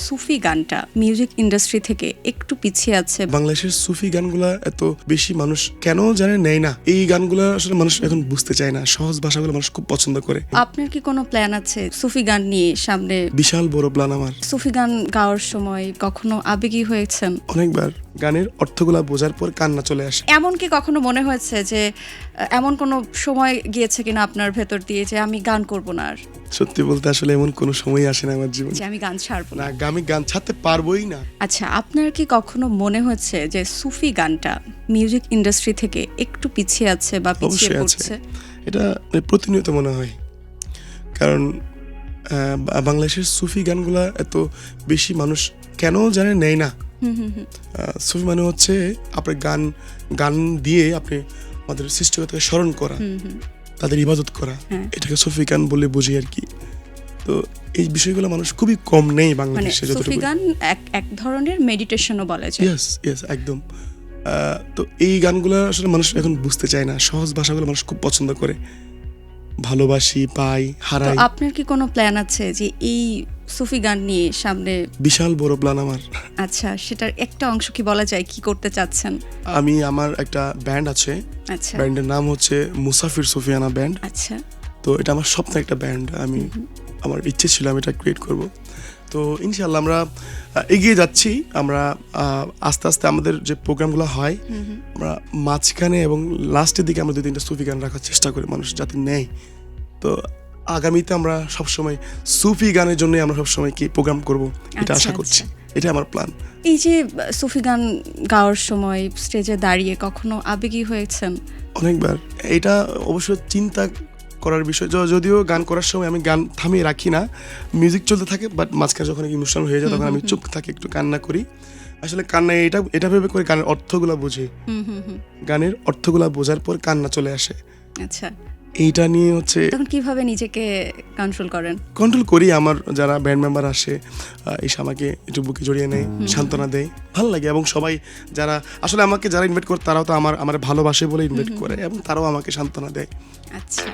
সুফি গানটা music industry থেকে একটু পিছিয়ে আছে। বাংলাদেশের সুফি গানগুলা এত বেশি মানুষ কেন জানে নেয় না, এই গানগুলা আসলে মানুষ এখন বুঝতে চায় না। সহজ ভাষাগুলো মানুষ খুব পছন্দ করে। আপনার কি কোনো প্ল্যান আছে সুফি গান নিয়ে সামনে? বিশাল বড় প্ল্যান আমার। সুফি গান গাওয়ার সময় কখনো আবেগী হয়েছেন? অনেকবার গানের অর্থগুলা বোঝার পর কান্না চলে আসে। এমন কি কখনো মনে হয়েছে যে এমন কোনো সময় গিয়েছে কিনা আপনার ভেতর দিয়ে যে আমি গান করব না আর? সত্যি বলতে আসলে এমন কোনো সময় আসে না আমার জীবনে যে আমি গান ছাড়বো না। না, আমি গান ছাড়তে পারবোই না। আচ্ছা, আপনার কি কখনো মনে হচ্ছে যে সুফি গানটা মিউজিক ইন্ডাস্ট্রি থেকে একটু পিছিয়ে আছে বা পিছিয়ে অবশ্যই পড়ছে? এটা প্রতিনিয়ত মনে হয়, কারণ বাংলাদেশের সুফি গানগুলা এত বেশি মানুষ কেন জানে নেয় না। সুফি মানে হচ্ছে আপনার গান দিয়ে আপনি আমাদের সৃষ্টিকর্তাকে স্মরণ করা, তাদের ইবাদত করা, এটাকে সুফি গান বলে বুঝি আর কি। তো এই বিষয়গুলো মানুষ খুবই কম নেই বাংলাদেশে। মানে সুফি গান এক ধরনের মেডিটেশনও বলা যায়। ইয়েস একদম। তো এই গানগুলো আসলে মানুষ এখন বুঝতে চায় না। সহজ ভাষাগুলো মানুষ খুব পছন্দ করে। ভালোবাসি, পাই, হারাই। তো আপনার কি কোনো প্ল্যান আছে যে এই সুফি গান নিয়ে সামনে? বিশাল বড় প্ল্যান আমার। আচ্ছা, সেটার একটা অংশ কি বলা যায়, কি করতে চাচ্ছেন? আমার একটা ব্যান্ড আছে। আচ্ছা, ব্যান্ডের নাম হচ্ছে মুসাফির সুফিয়ানা ব্যান্ড। আচ্ছা। তো এটা আমার স্বপ্নের একটা ব্যান্ড। আমার ইচ্ছে ছিল আমি এটা ক্রিয়েট করব। তো ইনশাআল্লাহ আমরা এগিয়ে যাচ্ছি। আমরা আস্তে আস্তে আমাদের যে প্রোগ্রামগুলো হয়, আমরা মাঝখানে এবং লাস্টের দিকে আমরা 2-3টা সুফি গান রাখার চেষ্টা করি, মানুষ যাতে নেয়। তো আগামীতে আমরা সবসময় সুফি গানের জন্যই আমরা সবসময় কি প্রোগ্রাম করব, এটা আশা করছি। এটা আমার প্ল্যান। এই যে সুফি গান গাওয়ার সময় স্টেজে দাঁড়িয়ে কখনো আবেগী হয়েছেন? অনেকবার। এটা অবশ্য চিন্তা করার বিষয়। যদিও গান করার সময় আমি গান থামিয়ে রাখি না, মিউজিক চলতে থাকে, বাট মাঝখানে যখন ইমোশনাল হয়ে যায় তখন আমি চুপ থাকি, একটু কান্না করি। আসলে কান্না এটা ভেবে করে গানের অর্থগুলা বুঝি। গানের অর্থগুলা বোঝার পর কান্না চলে আসে। আচ্ছা, এইটা নিয়ে হচ্ছে তখন কিভাবে নিজেকে কন্ট্রোল করেন? কন্ট্রোল করি। আমার যারা ব্যান্ড মেম্বার আসে এসে আমাকে একটু বুকে জড়িয়ে নেয়, সান্ত্বনা দেয়, ভালো লাগে। এবং সবাই যারা আসলে আমাকে যারা ইনভাইট করে তারাও তো আমার ভালোবাসে বলে ইনভাইট করে, এবং তারাও আমাকে সান্ত্বনা দেয়। আচ্ছা।